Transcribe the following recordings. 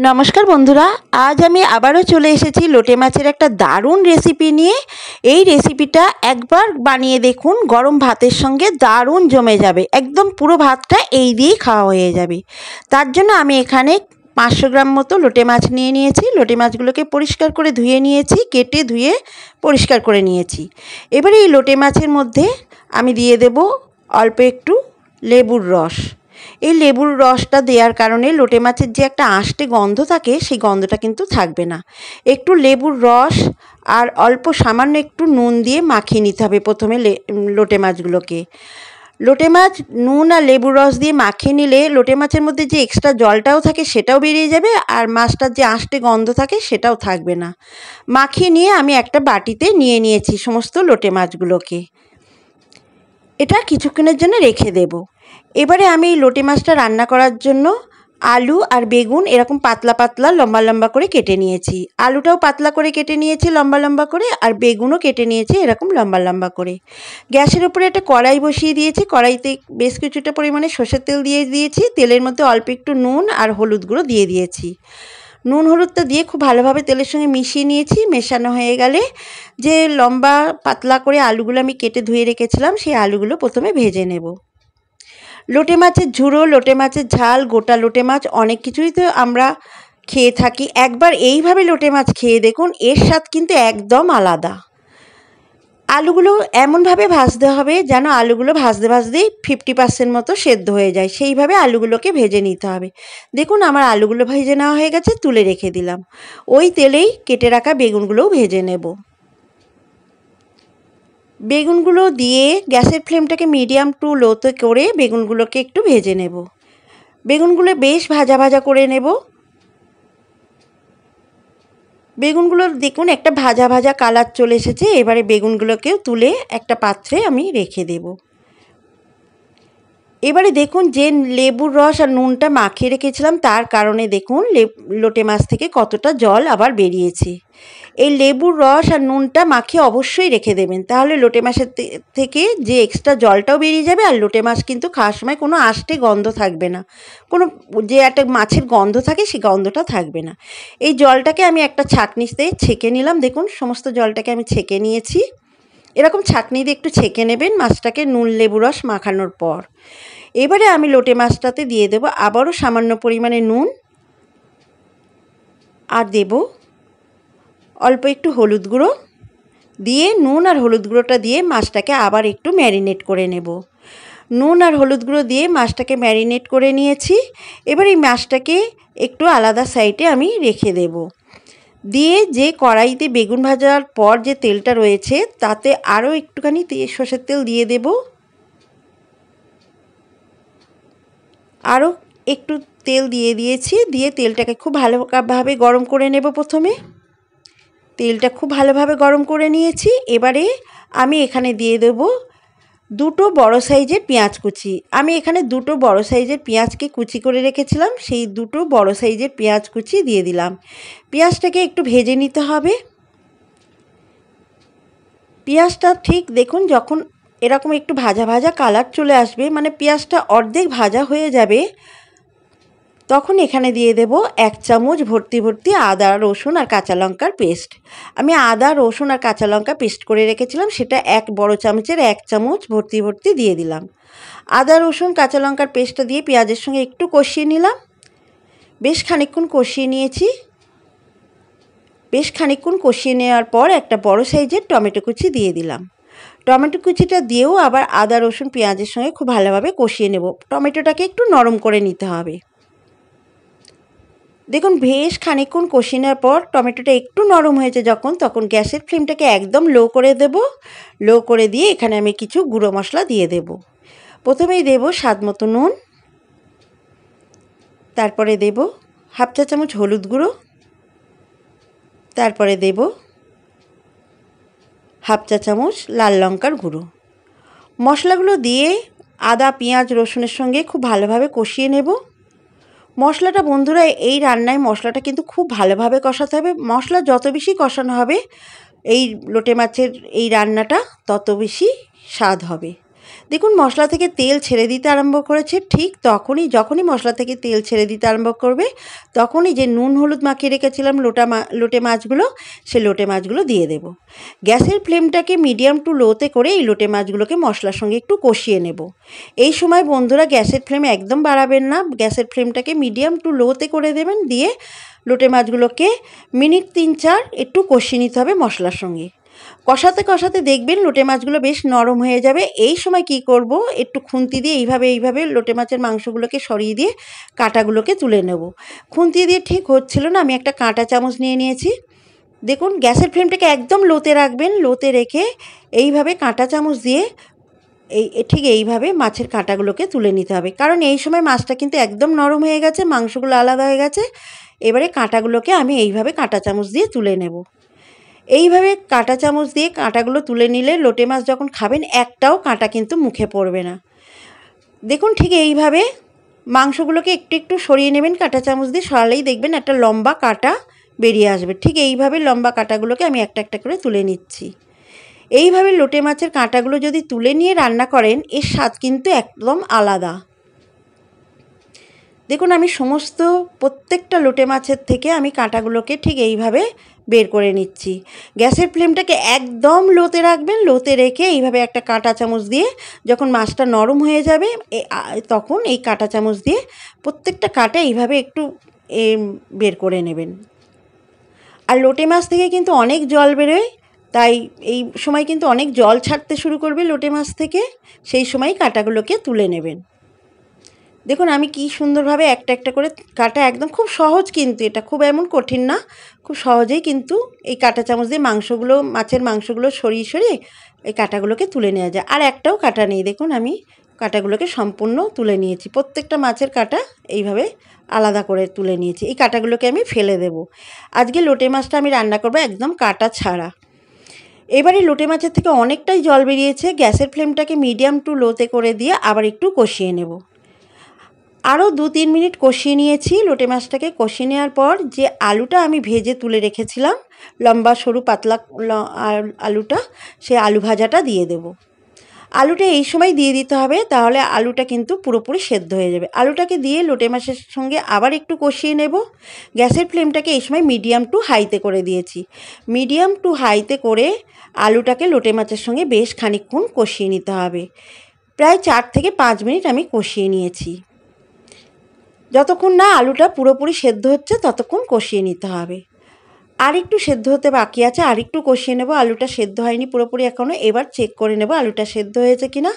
নমস্কার বন্ধুরা, আজ আমি আবারও চলে এসেছি লোটে মাছের একটা দারুণ রেসিপি নিয়ে। এই রেসিপিটা একবার বানিয়ে দেখুন, গরম ভাতের সঙ্গে দারুণ জমে যাবে। একদম পুরো ভাতটা এই দিয়েই খাওয়া হয়ে যাবে। তার জন্য আমি এখানে 500 গ্রাম মতো লোটে মাছ নিয়ে নিয়েছি। লোটে মাছগুলোকে পরিষ্কার করে ধুয়ে নিয়েছি, কেটে ধুয়ে পরিষ্কার করে নিয়েছি। এবারে এই লোটে মাছের মধ্যে আমি দিয়ে দেব অল্প একটু লেবুর রস। এই লেবুর রসটা দেওয়ার কারণে লোটে মাছের যে একটা আষ্টে গন্ধ থাকে, সেই গন্ধটা কিন্তু থাকবে না। একটু লেবুর রস আর অল্প সামান্য একটু নুন দিয়ে মাখিয়ে নিতে হবে প্রথমে লোটে মাছগুলোকে। লোটে মাছ নুন আর লেবুর রস দিয়ে মাখিয়ে নিলে লোটে মাছের মধ্যে যে এক্সট্রা জলটাও থাকে সেটাও বেরিয়ে যাবে, আর মাছটার যে আষ্টে গন্ধ থাকে সেটাও থাকবে না। মাখিয়ে নিয়ে আমি একটা বাটিতে নিয়ে নিয়েছি সমস্ত লোটে মাছগুলোকে। এটা কিছুক্ষণের জন্য রেখে দেব। এবারে আমি এই লোটে মাছটা রান্না করার জন্য আলু আর বেগুন এরকম পাতলা পাতলা লম্বা লম্বা করে কেটে নিয়েছি। আলুটাও পাতলা করে কেটে নিয়েছি লম্বা লম্বা করে, আর বেগুনও কেটে নিয়েছি এরকম লম্বা লম্বা করে। গ্যাসের উপরে একটা কড়াই বসিয়ে দিয়েছি। কড়াইতে বেশ কিছুটা পরিমাণে সর্ষের তেল দিয়ে দিয়েছি। তেলের মধ্যে অল্প একটু নুন আর হলুদ গুঁড়ো দিয়ে দিয়েছি। নুন হলুদটা দিয়ে খুব ভালোভাবে তেলের সঙ্গে মিশিয়ে নিয়েছি। মেশানো হয়ে গেলে যে লম্বা পাতলা করে আলুগুলো আমি কেটে ধুয়ে রেখেছিলাম, সেই আলুগুলো প্রথমে ভেজে নেব। লোটে মাছের ঝুড়ো, লোটে মাছের ঝাল, গোটা লোটে মাছ অনেক কিছুই তো আমরা খেয়ে থাকি। একবার এইভাবে লোটে মাছ খেয়ে দেখুন, এর স্বাদ কিন্তু একদম আলাদা। আলুগুলো এমনভাবে ভাজতে হবে যেন আলুগুলো ভাজতে ভাজতেই 50% মতো সেদ্ধ হয়ে যায়, সেইভাবে আলুগুলোকে ভেজে নিতে হবে। দেখুন আমার আলুগুলো ভেজে নেওয়া হয়ে গেছে, তুলে রেখে দিলাম। ওই তেলেই কেটে রাখা বেগুনগুলোও ভেজে নেব। বেগুনগুলো দিয়ে গ্যাসের ফ্লেমটাকে মিডিয়াম টু লোতে করে বেগুনগুলোকে একটু ভেজে নেব। বেগুনগুলো বেশ ভাজা ভাজা করে নেব। বেগুনগুলো দেখুন একটা ভাজা ভাজা কালার চলে এসেছে। এবারে বেগুনগুলোকেও তুলে একটা পাত্রে আমি রেখে দেব। এবারে দেখুন যে লেবুর রস আর নুনটা মাখিয়ে রেখেছিলাম, তার কারণে দেখুন লোটে মাছ থেকে কতটা জল আবার বেরিয়েছে। এই লেবুর রস আর নুনটা মাখিয়ে অবশ্যই রেখে দেবেন, তাহলে লোটে মাছের থেকে যে এক্সট্রা জলটাও বেরিয়ে যাবে, আর লোটে মাছ কিন্তু খাওয়ার সময় কোনো আষ্টে গন্ধ থাকবে না। কোনো যে একটা মাছের গন্ধ থাকে সেই গন্ধটা থাকবে না। এই জলটাকে আমি একটা ছাঁকনিতে ছেঁকে নিলাম। দেখুন সমস্ত জলটাকে আমি ছেঁকে নিয়েছি। এরকম ছাঁকনি দিয়ে একটু ছেঁকে নেবেন মাছটাকে নুন লেবু রস মাখানোর পর। এবারে আমি লোটে মাছটাতে দিয়ে দেব আবারও সামান্য পরিমাণে নুন, আর দেব অল্প একটু হলুদ গুঁড়ো। দিয়ে নুন আর হলুদ গুঁড়োটা দিয়ে মাছটাকে আবার একটু ম্যারিনেট করে নেব। নুন আর হলুদ গুঁড়ো দিয়ে মাছটাকে ম্যারিনেট করে নিয়েছি। এবার এই মাছটাকে একটু আলাদা সাইডে আমি রেখে দেব। দিয়ে যে কড়াইতে বেগুন ভাজার পর যে তেলটা রয়েছে তাতে আরও একটুখানি সর্ষের তেল দিয়ে দেব। আরও একটু তেল দিয়ে দিয়েছি। দিয়ে তেলটাকে খুব ভালোভাবে গরম করে নেব। প্রথমে তেলটা খুব ভালোভাবে গরম করে নিয়েছি। এবারে আমি এখানে দিয়ে দেব দুটো বড় সাইজের পেঁয়াজ কুচি। আমি এখানে দুটো বড় সাইজের পেঁয়াজকে কুচি করে রেখেছিলাম, সেই দুটো বড় সাইজের পেঁয়াজ কুচি দিয়ে দিলাম। পেঁয়াজটাকে একটু ভেজে নিতে হবে। পেঁয়াজটা ঠিক দেখুন যখন এরকম একটু ভাজা ভাজা কালার চলে আসবে, মানে পেঁয়াজটা অর্ধেক ভাজা হয়ে যাবে, তখন এখানে দিয়ে দেব 1 চামচ ভর্তি ভর্তি আদা রসুন আর কাঁচা লঙ্কার পেস্ট। আমি আদা রসুন আর কাঁচা লঙ্কা পেস্ট করে রেখেছিলাম, সেটা 1 বড় চামচের 1 চামচ ভর্তি ভর্তি দিয়ে দিলাম। আদা রসুন কাঁচা লঙ্কার পেস্টটা দিয়ে পেঁয়াজের সঙ্গে একটু কষিয়ে নিলাম। বেশ খানিকক্ষণ কষিয়ে নিয়েছি। বেশ খানিকক্ষণ কষিয়ে নেওয়ার পর একটা বড় সাইজের টমেটো কুচি দিয়ে দিলাম। টমেটো কুচিটা দিয়েও আবার আদা রসুন পেঁয়াজের সঙ্গে খুব ভালোভাবে কষিয়ে নেব। টমেটোটাকে একটু নরম করে নিতে হবে। দেখুন বেশ খানিকক্ষণ কষিয়ে নেওয়ার পর টমেটোটা একটু নরম হয়েছে যখন, তখন গ্যাসের ফ্লেমটাকে একদম লো করে দেব। লো করে দিয়ে এখানে আমি কিছু গুঁড়ো মশলা দিয়ে দেব। প্রথমেই দেব স্বাদ মতো নুন, তারপরে দেব 1/2 চা চামচ হলুদ গুঁড়ো, তারপরে দেব 1/2 চা চামচ লাল লঙ্কার গুঁড়ো। মশলাগুলো দিয়ে আদা পেঁয়াজ রসুনের সঙ্গে খুব ভালোভাবে কষিয়ে নেব। মশলাটা বন্ধুরা এই রান্নায় মশলাটা কিন্তু খুব ভালোভাবে কষাতে হবে। মশলা যত বেশি কষানো হবে এই লোটে মাছের এই রান্নাটা তত বেশি স্বাদ হবে। দেখুন মশলা থেকে তেল ছেড়ে দিতে আরম্ভ করেছে। ঠিক যখনই মশলা থেকে তেল ছেড়ে দিতে আরম্ভ করবে তখনই যে নুন হলুদ মাখিয়ে রেখেছিলাম লোটে মাছগুলো, সে লোটে মাছগুলো দিয়ে দেব। গ্যাসের ফ্লেমটাকে মিডিয়াম টু লোতে করে এই লোটে মাছগুলোকে মশলার সঙ্গে একটু কষিয়ে নেব। এই সময় বন্ধুরা গ্যাসের ফ্লেম একদম বাড়াবেন না, গ্যাসের ফ্লেমটাকে মিডিয়াম টু লোতে করে দেবেন। দিয়ে লোটে মাছগুলোকে মিনিট 3-4 একটু কষিয়ে নিতে হবে মশলার সঙ্গে। কষাতে কষাতে দেখবেন লোটে মাছগুলো বেশ নরম হয়ে যাবে। এই সময় কি করব, একটু খুন্তি দিয়ে এইভাবে লোটে মাছের মাংসগুলোকে সরিয়ে দিয়ে কাঁটাগুলোকে তুলে নেব। খুন্তি দিয়ে ঠিক হচ্ছিল না, আমি একটা কাঁটা চামচ নিয়ে নিয়েছি। দেখুন গ্যাসের ফ্লেমটাকে একদম লোতে রাখবেন, লোতে রেখে এইভাবে কাঁটা চামচ দিয়ে ঠিক এইভাবে মাছের কাঁটাগুলোকে তুলে নিতে হবে। কারণ এই সময় মাছটা কিন্তু একদম নরম হয়ে গেছে, মাংসগুলো আলাদা হয়ে গেছে। এবারে কাঁটাগুলোকে আমি এইভাবে কাঁটা চামচ দিয়ে তুলে নেব। এইভাবে কাঁটা চামচ দিয়ে কাঁটাগুলো তুলে নিলে লোটে মাছ যখন খাবেন একটাও কাঁটা কিন্তু মুখে পড়বে না। দেখুন ঠিক এইভাবে মাংসগুলোকে একটু সরিয়ে নেবেন, কাঁটা চামচ দিয়ে সরালেই দেখবেন একটা লম্বা কাঁটা বেরিয়ে আসবে। ঠিক এইভাবে লম্বা কাঁটাগুলোকে আমি একটা করে তুলে নিচ্ছি। এইভাবে লোটে মাছের কাঁটাগুলো যদি তুলে নিয়ে রান্না করেন এর স্বাদ কিন্তু একদম আলাদা। দেখুন আমি প্রত্যেকটা লোটে মাছের থেকে আমি কাঁটাগুলোকে ঠিক এইভাবে বের করে নিচ্ছি। গ্যাসের ফ্লেমটাকে একদম লোতে রাখবেন, লোতে রেখে এইভাবে একটা কাঁটা চামচ দিয়ে যখন মাছটা নরম হয়ে যাবে তখন এই কাঁটা চামচ দিয়ে প্রত্যেকটা কাঁটা এইভাবে একটু বের করে নেবেন। আর লোটে মাছ থেকে কিন্তু অনেক জল বেরোয়, তাই এই সময় কিন্তু অনেক জল ছাড়তে শুরু করবে লোটে মাছ থেকে, সেই সময় কাঁটাগুলোকে তুলে নেবেন। দেখুন আমি কি সুন্দরভাবে একটা করে কাটা, একদম খুব সহজ কিন্তু এটা, খুব এমন কঠিন না, খুব সহজেই কিন্তু এই কাঁটা চামচ দিয়ে মাছের মাংসগুলো সরিয়ে এই কাঁটাগুলোকে তুলে নেওয়া যায়। আর একটাও কাঁটা নেই, দেখুন আমি কাঁটাগুলোকে সম্পূর্ণ তুলে নিয়েছি। প্রত্যেকটা মাছের কাঁটা এইভাবে আলাদা করে তুলে নিয়েছি। এই কাঁটাগুলোকে আমি ফেলে দেব। আজকে লোটে মাছটা আমি রান্না করবো একদম কাঁটা ছাড়া। এবারে লোটে মাছের থেকে অনেকটাই জল বেরিয়েছে, গ্যাসের ফ্লেমটাকে মিডিয়াম টু লোতে করে দিয়ে আবার একটু কষিয়ে নেব। আরও 2-3 মিনিট কষিয়ে নিয়েছি। লোটে মাছটাকে কষিয়ে নেওয়ার পর যে আলুটা আমি ভেজে তুলে রেখেছিলাম, লম্বা সরু পাতলা আলুটা, সেই আলু ভাজাটা দিয়ে দেব। আলুটা এই সময় দিয়ে দিতে হবে, তাহলে আলুটা কিন্তু পুরোপুরি সেদ্ধ হয়ে যাবে। আলুটাকে দিয়ে লোটে মাছের সঙ্গে আবার একটু কষিয়ে নেব। গ্যাসের ফ্লেমটাকে এই সময় মিডিয়াম টু হাইতে করে দিয়েছি। মিডিয়াম টু হাইতে করে আলুটাকে লোটে মাছের সঙ্গে বেশ খানিকক্ষণ কষিয়ে নিতে হবে। প্রায় 4 থেকে 5 মিনিট আমি কষিয়ে নিয়েছি। যতক্ষণ না আলুটা পুরোপুরি সেদ্ধ হচ্ছে ততক্ষণ কষিয়ে নিতে হবে। আর একটু সেদ্ধ হতে বাকি আছে, আর একটু কষিয়ে নেব। আলুটা সেদ্ধ হয়নি পুরোপুরি এখনও, এবার চেক করে নেব আলুটা সেদ্ধ হয়েছে কিনা।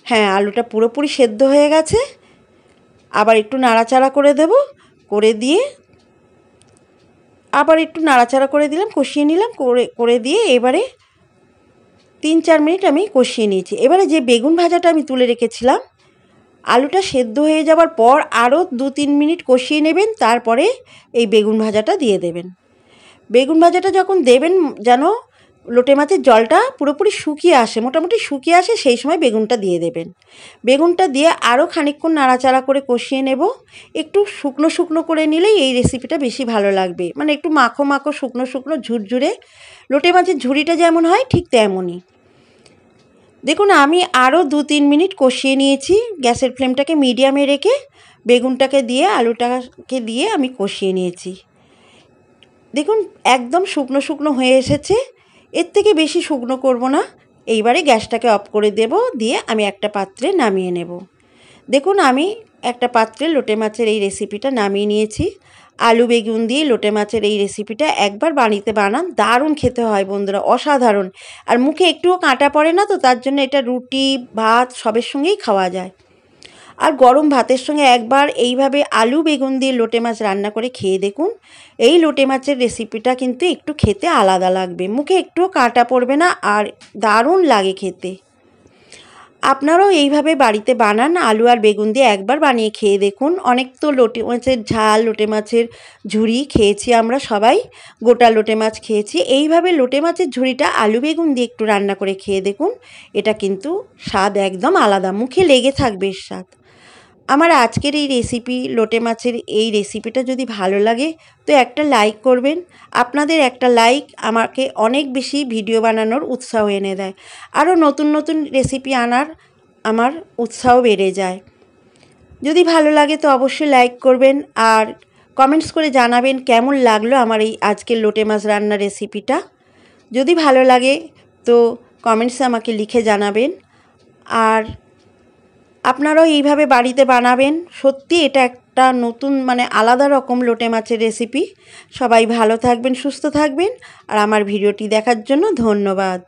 হ্যাঁ, আলুটা পুরোপুরি সেদ্ধ হয়ে গেছে। আবার একটু নাড়াচাড়া করে দেব, করে দিয়ে আবার একটু নাড়াচাড়া করে দিলাম, কষিয়ে নিলাম, করে দিয়ে এবারে 3-4 মিনিট আমি কষিয়ে নিয়েছি। এবারে যে বেগুন ভাজাটা আমি তুলে রেখেছিলাম, আলুটা সেদ্ধ হয়ে যাওয়ার পর আরও 2-3 মিনিট কষিয়ে নেবেন, তারপরে এই বেগুন ভাজাটা দিয়ে দেবেন। বেগুন ভাজাটা যখন দেবেন যেন লোটে মাছের জলটা পুরোপুরি শুকিয়ে আসে, মোটামুটি শুকিয়ে আসে, সেই সময় বেগুনটা দিয়ে দেবেন। বেগুনটা দিয়ে আরও খানিকক্ষণ নাড়াচাড়া করে কষিয়ে নেব। একটু শুকনো করে নিলেই এই রেসিপিটা বেশি ভালো লাগবে, মানে একটু মাখো শুকনো ঝুরঝুরে, লোটে মাছের ঝুড়িটা যেমন হয় ঠিক তেমনই। দেখুন আমি আরও 2-3 মিনিট কষিয়ে নিয়েছি। গ্যাসের ফ্লেমটাকে মিডিয়ামে রেখে বেগুনটাকে দিয়ে আলুটাকে দিয়ে আমি কষিয়ে নিয়েছি। দেখুন একদম শুকনো হয়ে এসেছে, এর থেকে বেশি শুকনো করব না। এইবারে গ্যাসটাকে অফ করে দেব, দিয়ে আমি একটা পাত্রে নামিয়ে নেব। দেখুন আমি একটা পাত্রে লোটে মাছের এই রেসিপিটা নামিয়ে নিয়েছি। আলু বেগুন দিয়ে লোটে মাছের এই রেসিপিটা একবার বাড়িতে বানান, দারুণ খেতে হয় বন্ধুরা, অসাধারণ। আর মুখে একটুও কাঁটা পড়ে না, তো তার জন্য এটা রুটি ভাত সবের সঙ্গেই খাওয়া যায়। আর গরম ভাতের সঙ্গে একবার এইভাবে আলু বেগুন দিয়ে লোটে মাছ রান্না করে খেয়ে দেখুন। এই লোটে মাছের রেসিপিটা কিন্তু একটু খেতে আলাদা লাগবে, মুখে একটুও কাঁটা পড়বে না, আর দারুণ লাগে খেতে। আপনারাও এইভাবে বাড়িতে বানান, আলু আর বেগুন দিয়ে একবার বানিয়ে খেয়ে দেখুন। অনেক তো লোটে মাছের ঝাল, লোটে মাছের ঝুড়ি খেয়েছি আমরা সবাই, গোটা লোটে মাছ খেয়েছি। এইভাবে লোটে মাছের ঝুড়িটা আলু বেগুন দিয়ে একটু রান্না করে খেয়ে দেখুন, এটা কিন্তু স্বাদ একদম আলাদা, মুখে লেগে থাকবে স্বাদ। আমার আজকের এই রেসিপি লোটে মাছের এই রেসিপিটা যদি ভালো লাগে তো একটা লাইক করবেন। আপনাদের একটা লাইক আমাকে অনেক বেশি ভিডিও বানানোর উৎসাহ এনে দেয়, আরও নতুন নতুন রেসিপি আনার আমার উৎসাহ বেড়ে যায়। যদি ভালো লাগে তো অবশ্যই লাইক করবেন আর কমেন্টস করে জানাবেন কেমন লাগলো আমার এই আজকের লোটে মাছ রান্নার রেসিপিটা। যদি ভালো লাগে তো কমেন্টসে আমাকে লিখে জানাবেন। আর আপনারাও এইভাবে বাড়িতে বানাবেন। সত্যি এটা একটা নতুন আলাদা রকম লোটে মাছের রেসিপি। সবাই ভালো থাকবেন, সুস্থ থাকবেন আর আমার ভিডিওটি দেখার জন্য ধন্যবাদ।